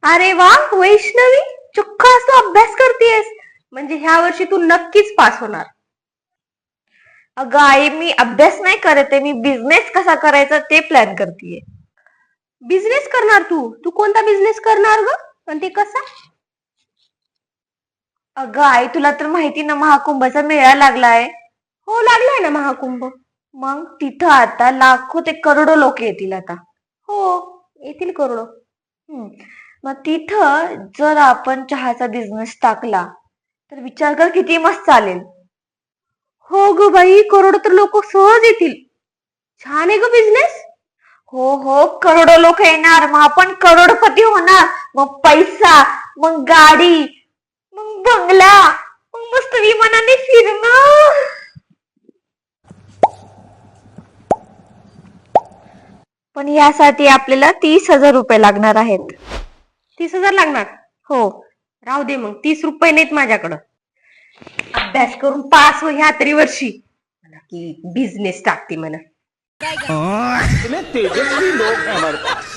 अरे वा वैष्णवी, चुक्कास तू अभ्यास करतेयस. म्हणजे ह्या वर्षी तू नक्कीच पास होणार. अगं आई, मी अभ्यास नाही करत आहे, मी बिझनेस कसा करायचा ते प्लॅन करतेय. बिझनेस करणार तू? तू कोणता बिझनेस करणार ग? आणि ते कसा? अगं आई, तुला तर माहिती ना, महाकुंभचा मेळा लागलाय. हो लागलाय ना महाकुंभ. मग तिथं आता लाखो ते करोडो लोक येतील आता. हो, येतील करोडो. हम्म. मग तिथं जर आपण चहाचा बिझनेस टाकला तर विचार कर किती मस्त चालेल. हो ग बाई, करोडो तर लोक सहज येतील. छान आहे ग बिझनेस. हो हो, करोडो लोक येणार, मग आपण करोडपती होणार. मग पैसा, मग गाडी, मग बंगला, मग मस्त विमानाने फिरणं. पण यासाठी आपल्याला 30,000 रुपये लागणार आहेत. 30,000 लागणार? हो. राहू दे, मग 30 रुपये नाहीत माझ्याकडं. अभ्यास करून पास हो ह्या तरी वर्षी, म्हणा की बिझनेस टाकते म्हणा. इतने तेजस्वी लोग हैं हमारे पास.